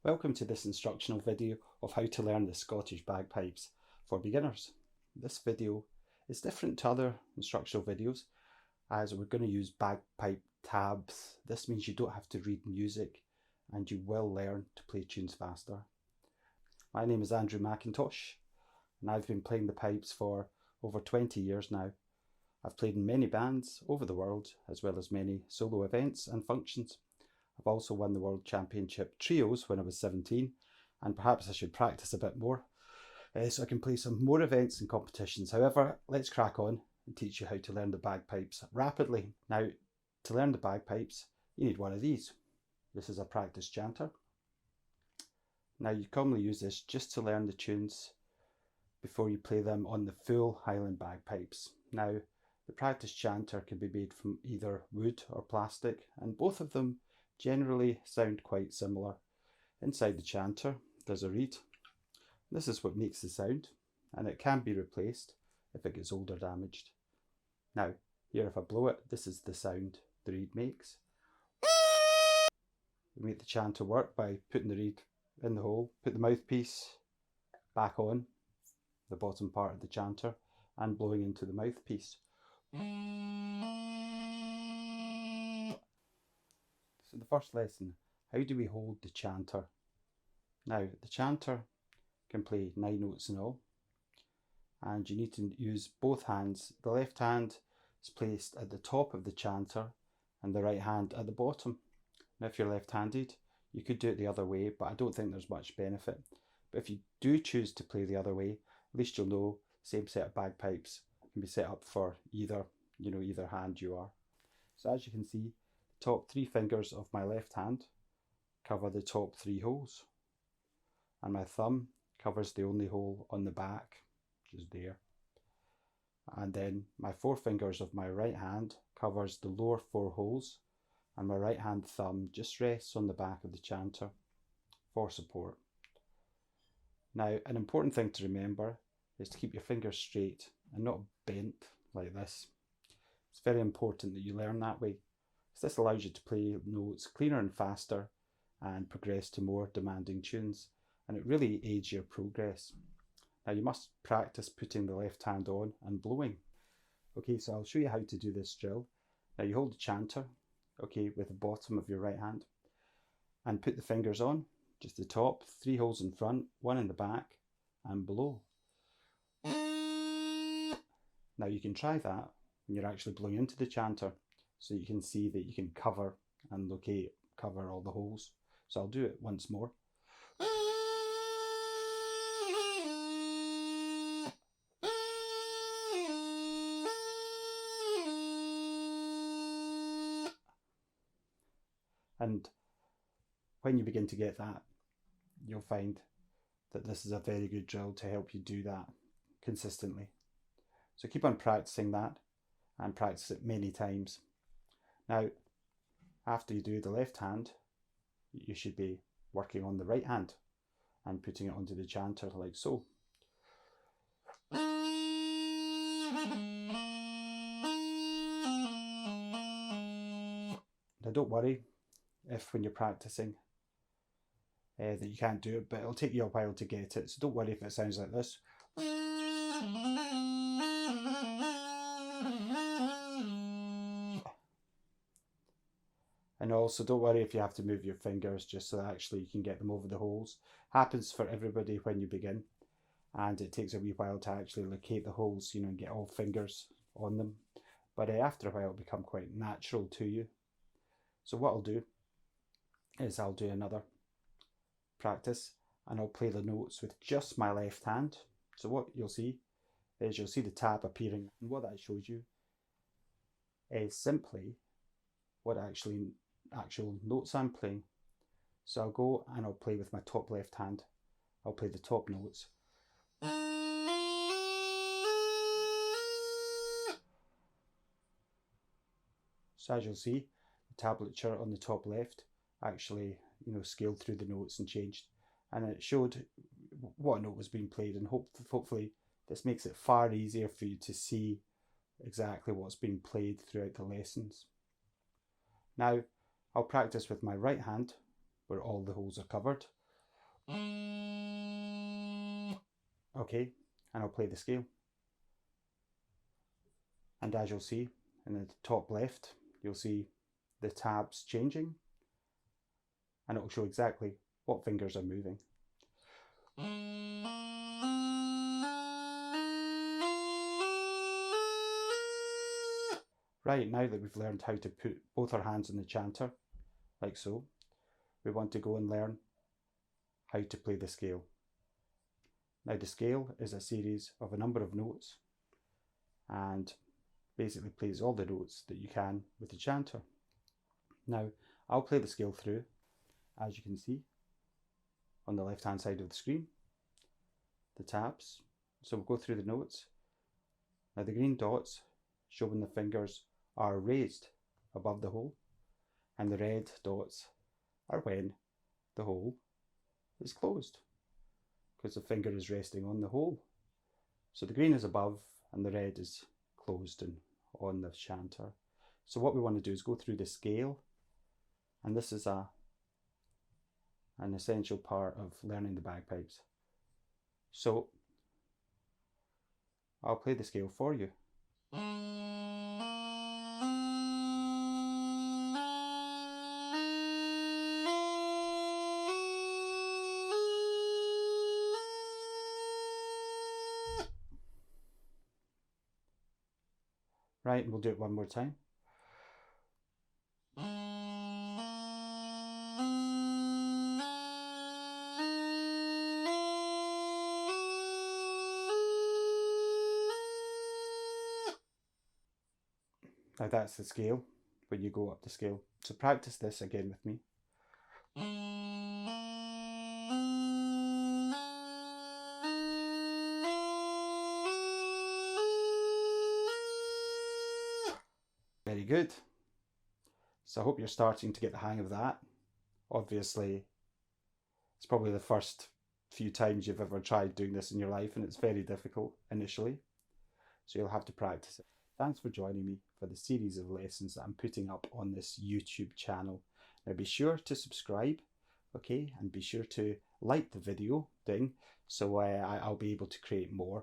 Welcome to this instructional video of how to learn the Scottish bagpipes for beginners. This video is different to other instructional videos as we're going to use bagpipe tabs. This means you don't have to read music and you will learn to play tunes faster. My name is Andrew McIntosh and I've been playing the pipes for over 20 years now. I've played in many bands over the world as well as many solo events and functions. I've also won the World Championship trios when I was 17, and perhaps I should practice a bit more so I can play some more events and competitions. However, let's crack on and teach you how to learn the bagpipes rapidly. Now, to learn the bagpipes, you need one of these. This is a practice chanter. Now, you commonly use this just to learn the tunes before you play them on the full Highland bagpipes. Now, the practice chanter can be made from either wood or plastic, and both of them generally sound quite similar. Inside the chanter there's a reed. This is what makes the sound, and it can be replaced if it gets old or damaged. Now here, if I blow it, this is the sound the reed makes. We make the chanter work by putting the reed in the hole, put the mouthpiece back on the bottom part of the chanter and blowing into the mouthpiece. So the first lesson, how do we hold the chanter? Now the chanter can play 9 notes in all, and you need to use both hands. The left hand is placed at the top of the chanter and the right hand at the bottom. Now if you're left-handed, you could do it the other way, but I don't think there's much benefit. But if you do choose to play the other way, at least you'll know the same set of bagpipes can be set up for either hand you are. So as you can see, the top 3 fingers of my left hand cover the top 3 holes, and my thumb covers the only hole on the back, which is there. And then my 4 fingers of my right hand covers the lower 4 holes, and my right hand thumb just rests on the back of the chanter for support. Now, an important thing to remember is to keep your fingers straight and not bent like this. It's very important that you learn that way, because this allows you to play notes cleaner and faster and progress to more demanding tunes, and it really aids your progress. Now you must practice putting the left hand on and blowing. Okay, so I'll show you how to do this drill. Now you hold the chanter, okay, with the bottom of your right hand, and put the fingers on, just the top, 3 holes in front, 1 in the back, and blow. Now you can try that when you're actually blowing into the chanter, so you can see that you can cover and cover all the holes. So I'll do it once more. And when you begin to get that, you'll find that this is a very good drill to help you do that consistently. So keep on practicing that and practice it many times. Now, after you do the left hand, you should be working on the right hand and putting it onto the chanter like so. Now don't worry if when you're practicing that you can't do it, but it'll take you a while to get it, so don't worry if it sounds like this. And also don't worry if you have to move your fingers, just so that actually you can get them over the holes. Happens for everybody when you begin, and it takes a wee while to actually locate the holes, and get all fingers on them. But after a while it'll become quite natural to you. So what I'll do is I'll do another practice and I'll play the notes with just my left hand. So what you'll see is the tab appearing, and what that shows you is simply what actual notes I'm playing. So I'll go and I'll play with my top left hand. I'll play the top notes. So as you'll see, the tablature on the top left actually scaled through the notes and changed, and it showed what note was being played, and hopefully this makes it far easier for you to see exactly what's being played throughout the lessons. Now I'll practice with my right hand where all the holes are covered. Okay, and I'll play the scale. And as you'll see in the top left, you'll see the tabs changing, and it will show exactly what fingers are moving. Right, now that we've learned how to put both our hands on the chanter, like so, we want to go and learn how to play the scale. Now the scale is a series of a number of notes and basically plays all the notes that you can with the chanter. Now I'll play the scale through, as you can see on the left hand side of the screen, the tabs. So we'll go through the notes. Now the green dots show when the fingers are raised above the hole, and the red dots are when the hole is closed, because the finger is resting on the hole. So the green is above and the red is closed and on the chanter. So what we want to do is go through the scale, and this is an essential part of learning the bagpipes. So I'll play the scale for you. Right, and we'll do it one more time. Now that's the scale when you go up the scale. So practice this again with me. Very good. So I hope you're starting to get the hang of that. Obviously, it's probably the first few times you've ever tried doing this in your life, and it's very difficult initially. So you'll have to practice it. Thanks for joining me for the series of lessons that I'm putting up on this YouTube channel. Now be sure to subscribe, okay, and be sure to like the video thing, so I'll be able to create more.